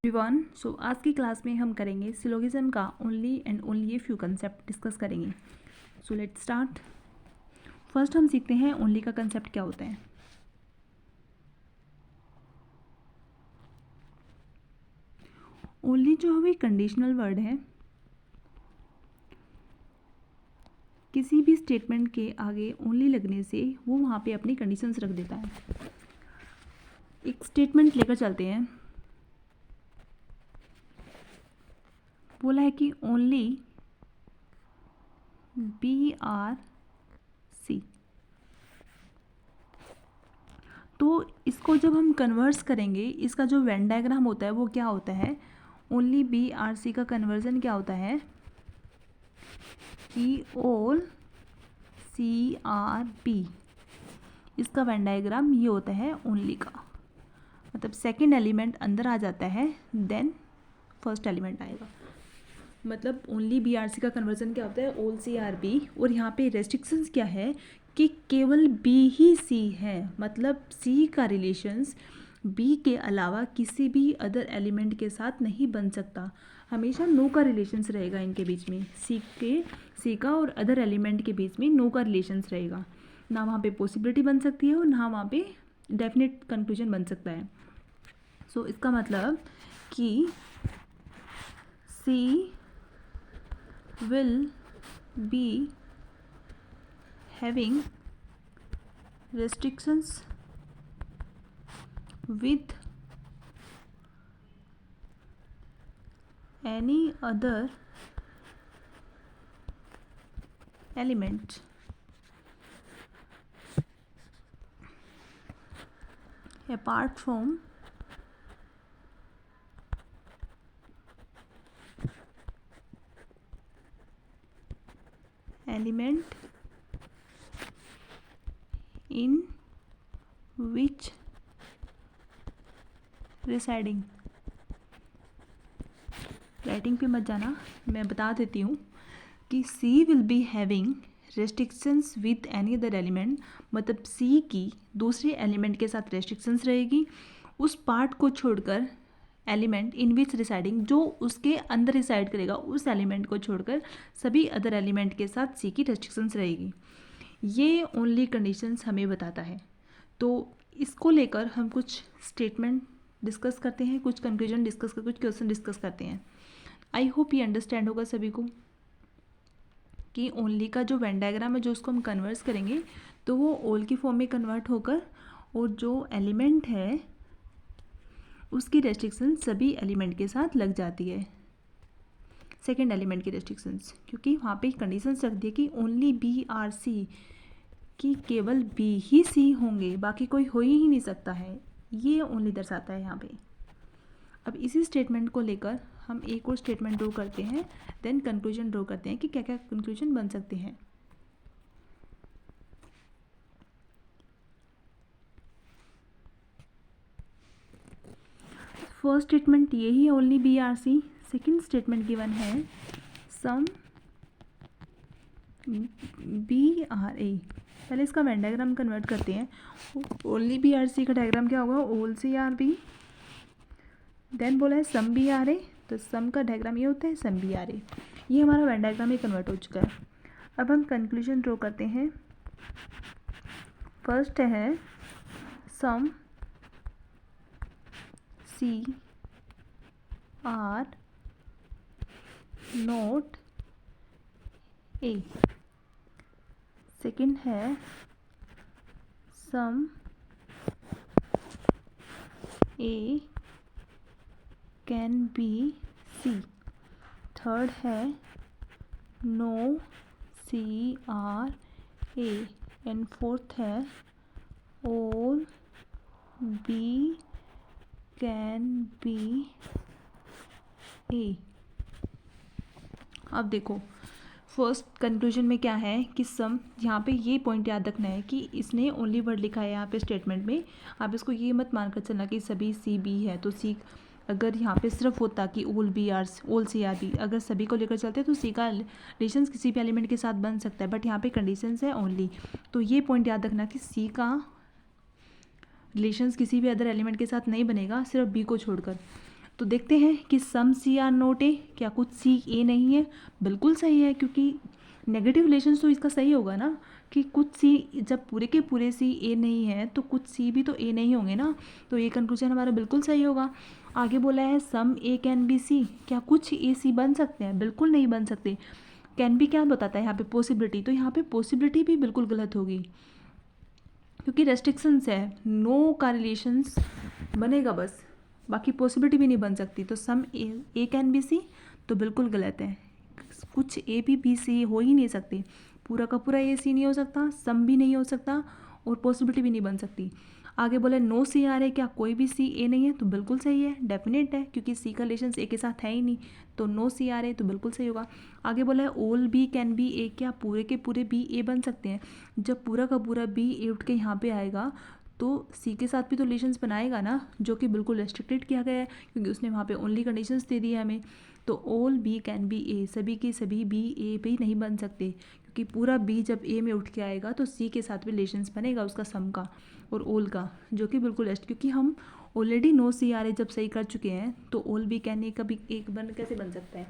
Everyone, सो आज की class में हम करेंगे सिलोगिज्म का only and only a few concept discuss करेंगे। So let's start. फर्स्ट हम सीखते हैं ओनली का कंसेप्ट क्या होता है। ओनली जो है वो कंडीशनल वर्ड है। किसी भी स्टेटमेंट के आगे ओनली लगने से वो वहाँ पे अपनी कंडीशंस रख देता है। एक स्टेटमेंट लेकर चलते हैं। बोला है कि ओनली BRC। तो इसको जब हम कन्वर्स करेंगे, इसका जो वेन डायग्राम होता है वो क्या होता है। ओनली BRC का कन्वर्जन क्या होता है कि ऑल CRB। इसका वेन डायग्राम ये होता है ओनली का, मतलब सेकंड एलिमेंट अंदर आ जाता है देन फर्स्ट एलिमेंट आएगा। मतलब ओनली BRC का कन्वर्जन क्या होता है ऑल CRB। और यहाँ पे रेस्ट्रिक्शंस क्या है कि केवल B ही C है, मतलब C का रिलेशंस B के अलावा किसी भी अदर एलिमेंट के साथ नहीं बन सकता। हमेशा नो का रिलेशंस रहेगा इनके बीच में, C का और अदर एलिमेंट के बीच में नो का रिलेशंस रहेगा। ना वहाँ पे पॉसिबिलिटी बन सकती है और ना वहाँ पे डेफिनेट कंक्लूजन बन सकता है। सो इसका मतलब कि C will be having restrictions with any other element apart from element in which residing। Writing पे मत जाना, मैं बता देती हूँ कि C will be having restrictions with any other element, मतलब C की दूसरे एलिमेंट के साथ रेस्ट्रिक्शंस रहेगी उस पार्ट को छोड़कर। एलिमेंट इन विच रिसाइडिंग, जो उसके अंदर रिसाइड करेगा उस एलिमेंट को छोड़कर सभी अदर एलिमेंट के साथ C की रेस्ट्रिक्शंस रहेगी। ये ओनली कंडीशंस हमें बताता है। तो इसको लेकर हम कुछ स्टेटमेंट डिस्कस करते हैं, कुछ कंक्लूजन डिस्कस कर, कुछ क्वेश्चन डिस्कस करते हैं। आई होप ये अंडरस्टैंड होगा सभी को कि ओनली का जो वेन डायग्राम है जो उसको हम कन्वर्स करेंगे तो वो ऑल की फॉर्म में कन्वर्ट होकर और जो एलिमेंट है उसकी रेस्ट्रिक्शन सभी एलिमेंट के साथ लग जाती है, सेकेंड एलिमेंट की रेस्ट्रिक्शंस, क्योंकि वहाँ पे कंडीशंस रख दी कि ओनली BRC कि केवल B ही C होंगे, बाकी कोई हो ही नहीं सकता है। ये ओनली दर्शाता है यहाँ पे। अब इसी स्टेटमेंट को लेकर हम एक और स्टेटमेंट ड्रॉ करते हैं, देन कंक्लूजन ड्रॉ करते हैं कि क्या क्या कंक्लूजन बन सकते हैं। फर्स्ट स्टेटमेंट ये ही only BRC। Second statement given है सम BRA। पहले इसका वेन डायग्राम कन्वर्ट करते हैं। ओनली BRC का डायग्राम क्या होगा ऑल CRB, देन बोला है सम BRA, तो सम का डायग्राम ये होता है सम BRA। ये हमारा वेन डायग्राम में कन्वर्ट हो चुका है। अब हम कंक्लूजन ड्रॉ करते हैं। फर्स्ट है सम CR नोट A। सेकेंड है सम A can be C। Third है नो CRA एंड फोर्थ है all B can be A। अब देखो फर्स्ट कंक्लूजन में क्या है कि सम, यहाँ पे ये पॉइंट याद रखना है कि इसने ओनली वर्ड लिखा है यहाँ पे स्टेटमेंट में। आप इसको ये मत मानकर चलना कि सभी CB है, तो C अगर यहाँ पे सिर्फ होता कि ऑल CRB, अगर सभी को लेकर चलते तो C का रिलेशंस किसी भी एलिमेंट के साथ बन सकता है, बट यहाँ पे कंडीशंस है ओनली। तो ये पॉइंट याद रखना कि C का रिलेशंस किसी भी अदर एलिमेंट के साथ नहीं बनेगा सिर्फ B को छोड़कर। तो देखते हैं कि सम सी आर नोट ए, क्या कुछ सी ए नहीं है? बिल्कुल सही है, क्योंकि नेगेटिव रिलेशन तो इसका सही होगा ना, कि कुछ सी जब पूरे के पूरे सी ए नहीं है तो कुछ सी भी तो ए नहीं होंगे ना, तो ये कंक्लूजन हमारा बिल्कुल सही होगा। आगे बोला है सम ए कैन बी सी, क्या कुछ ए सी बन सकते हैं? बिल्कुल नहीं बन सकते। कैन बी क्या बताता है यहाँ पे? पॉसिबिलिटी, तो यहाँ पे पॉसिबिलिटी भी बिल्कुल गलत होगी, क्योंकि रेस्ट्रिक्शंस है, नो का रिलेशंस बनेगा बस, बाकी पॉसिबिलिटी भी नहीं बन सकती। तो सम ए कैन बी सी तो बिल्कुल गलत है, कुछ ए भी बी सी हो ही नहीं सकते, पूरा का पूरा ए सी नहीं हो सकता, सम भी नहीं हो सकता और पॉसिबिलिटी भी नहीं बन सकती। आगे बोले नो सी आर है, क्या कोई भी सी ए नहीं है? तो बिल्कुल सही है, डेफिनेट है, क्योंकि सी का रिलेशन ए के साथ है ही नहीं, तो नो सी आर है तो बिल्कुल सही होगा। आगे बोला है ऑल बी कैन बी ए, क्या पूरे के पूरे बी ए बन सकते हैं? जब पूरा का पूरा बी ए उठ के यहाँ पे आएगा तो सी के साथ भी तो रिलेशंस बनाएगा ना, जो कि बिल्कुल रेस्ट्रिक्टेड किया गया है, क्योंकि उसने वहाँ पे ओनली कंडीशंस दे दी है हमें। तो ऑल बी कैन बी ए, सभी के सभी बी ए पे ही नहीं बन सकते, क्योंकि पूरा बी जब ए में उठ के आएगा तो सी के साथ भी रिलेशंस बनेगा उसका सम का और ऑल का, जो कि बिल्कुल रेस्ट, क्योंकि हम already know C R A जब सही कर चुके हैं तो ऑल बी कैन ए का भी एक बन कैसे बन सकता है?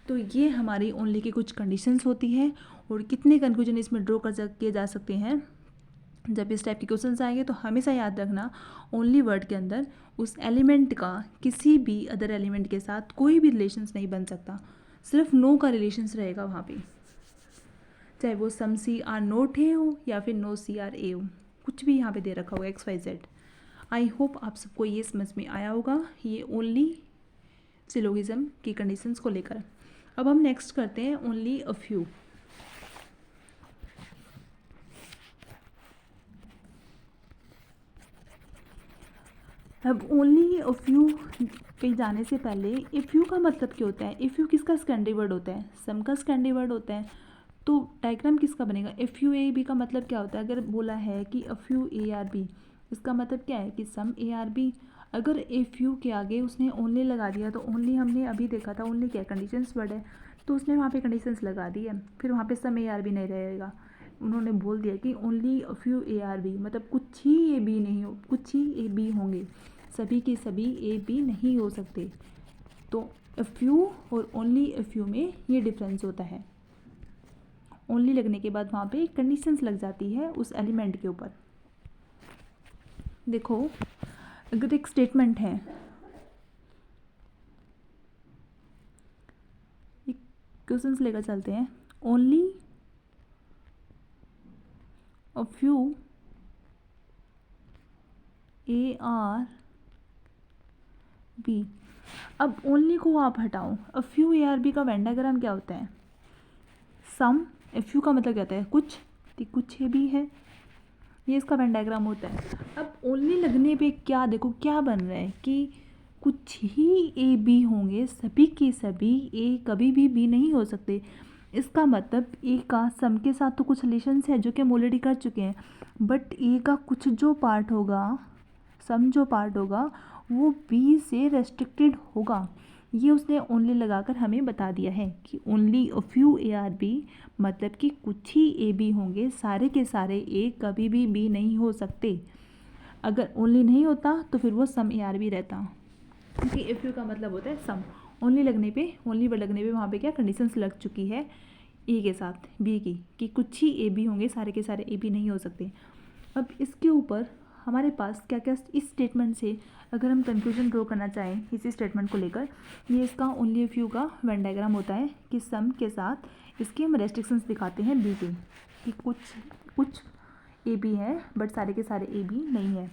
तो ये हमारी ओनली की कुछ कंडीशंस होती हैं। और कितने कंक्लूजन इसमें ड्रॉ किए जा सकते हैं जब इस टाइप के क्वेश्चंस आएंगे, तो हमेशा याद रखना ओनली वर्ड के अंदर उस एलिमेंट का किसी भी अदर एलिमेंट के साथ कोई भी रिलेशंस नहीं बन सकता, सिर्फ नो का रिलेशंस रहेगा वहाँ पे, चाहे वो सम सी आर नोट ए हो या फिर नो सी आर ए हो, कुछ भी यहाँ पे दे रखा होगा x y z. I hope आप सबको ये समझ में आया होगा, ये ओनली सिलोगिज्म की कंडीशंस को लेकर। अब हम नेक्स्ट करते हैं ओनली अ फ्यू। अब ओनली अ फ्यू पे जाने से पहले ए फ्यू का मतलब क्या होता है? ए फ्यू किसका स्कैंडरी वर्ड होता है? सम का स्कैंडरी वर्ड होता है। तो डायग्राम किसका बनेगा? ए फ्यू ए बी का मतलब क्या होता है? अगर बोला है कि a few A are B, इसका मतलब क्या है कि सम ए आर बी। अगर ए फ्यू के आगे उसने ओनली लगा दिया, तो ओनली हमने अभी देखा था ओनली क्या कंडीशंस वर्ड है, तो उसने वहाँ पे कंडीशंस लगा दी है, फिर वहाँ पे सम ए आर बी नहीं रहेगा। उन्होंने बोल दिया कि only a few A are B, मतलब कुछ ही ए बी नहीं हो, कुछ ही ए बी होंगे, सभी के सभी ए बी नहीं हो सकते। तो अ फ्यू और ओनली अ फ्यू में ये डिफरेंस होता है। ओनली लगने के बाद वहाँ पे कंडीशंस लग जाती है उस एलिमेंट के ऊपर। देखो, अगर एक स्टेटमेंट है, एक क्वेश्चंस लेकर चलते हैं, only a few A are B. अब ओनली को आप हटाओ, a few A are B का वेन डायग्राम क्या होता है? सम, ए फ्यू का मतलब क्या होता है? कुछ, तो कुछ भी है, ये इसका वेन डायग्राम होता है। अब ओनली लगने पे क्या देखो क्या बन रहा है कि कुछ ही ए बी होंगे, सभी के सभी ए कभी भी बी नहीं हो सकते। इसका मतलब ए का सम के साथ तो कुछ रिलेशंस है जो कि हम ऑलरेडी कर चुके हैं, बट ए का कुछ जो पार्ट होगा, सम जो पार्ट होगा वो बी से रेस्ट्रिक्टेड होगा। ये उसने ओनली लगाकर हमें बता दिया है कि only a few A are B, मतलब कि कुछ ही ए बी होंगे, सारे के सारे ए कभी भी बी नहीं हो सकते। अगर ओनली नहीं होता तो फिर वो सम ए आर बी रहता, क्योंकि ए फ्यू का मतलब होता है सम। ओनली लगने पे, ओनली वर्ड लगने पे वहाँ पे क्या कंडीशंस लग चुकी है ए के साथ बी की, कि कुछ ही ए बी होंगे, सारे के सारे ए बी नहीं हो सकते। अब इसके ऊपर हमारे पास क्या क्या इस स्टेटमेंट से अगर हम कंक्लूजन ड्रॉ करना चाहें इसी स्टेटमेंट को लेकर, ये इसका ओनली फ्यू का वेन डायग्राम होता है कि सम के साथ इसके हम रेस्ट्रिक्शंस दिखाते हैं बी के, कि कुछ ए बी है बट सारे के सारे ए बी नहीं है।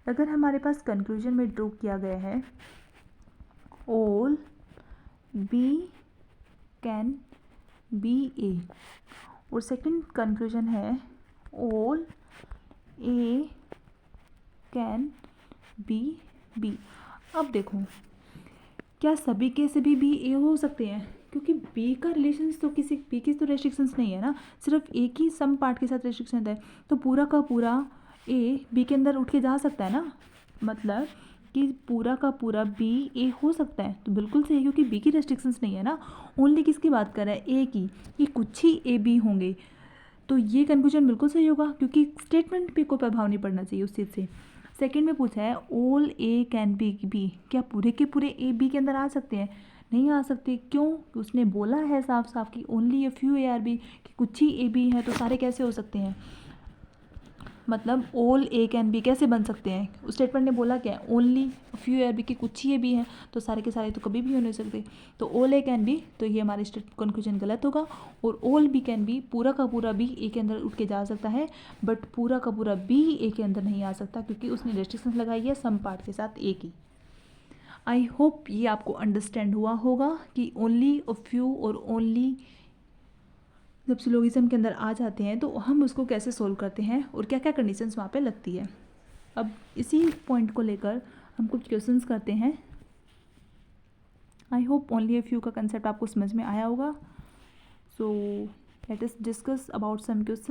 अगर हमारे पास कंक्लूजन में ड्रॉ किया गया है all B can be A, और सेकंड कंक्लूजन है all A can be B. अब देखो, क्या सभी के सभी बी ए हो सकते हैं? क्योंकि बी का रिलेशन तो किसी बी की तो रेस्ट्रिक्शंस नहीं है ना, सिर्फ एक ही सम पार्ट के साथ रेस्ट्रिक्शन है, तो पूरा का पूरा ए बी के अंदर उठ के जा सकता है ना, मतलब कि पूरा का पूरा बी ए हो सकता है। तो बिल्कुल सही, क्योंकि बी की रेस्ट्रिक्शंस नहीं है ना, ओनली किसकी बात कर रहा है? ए की, कि कुछ ही ए बी होंगे। तो ये कंक्लूजन बिल्कुल सही होगा, क्योंकि स्टेटमेंट पे कोई प्रभाव नहीं पड़ना चाहिए उस चीज़ से। सेकंड में पूछा है all A can be B, क्या पूरे के पूरे ए बी के अंदर आ सकते हैं? नहीं आ सकते। क्यों? उसने बोला है साफ साफ कि only a few A are B, कि कुछ ही ए बी हैं, तो सारे कैसे हो सकते हैं? मतलब ऑल ए कैन बी कैसे बन सकते हैं? उस स्टेटमेंट ने बोला क्या है? Only few A are B, की कुछ ही ए बी हैं, तो सारे के सारे तो कभी भी हो नहीं सकते। तो ऑल ए कैन बी, तो ये हमारी कंक्लूजन गलत होगा। और ऑल बी कैन बी, पूरा का पूरा बी ए के अंदर उठ के जा सकता है, बट पूरा का पूरा बी ए के अंदर नहीं आ सकता, क्योंकि उसने रेस्ट्रिक्शन लगाई है सम पार्ट के साथ ए की। आई होप ये आपको अंडरस्टैंड हुआ होगा कि ओनली और फ्यू और ओनली जब सिलोगिज्म के अंदर आ जाते हैं तो हम उसको कैसे सोल्व करते हैं और क्या क्या कंडीशंस वहाँ पे लगती है। अब इसी पॉइंट को लेकर हम कुछ क्वेश्चंस करते हैं। I hope only a few का कंसेप्ट आपको समझ में आया होगा। So let us discuss about some question.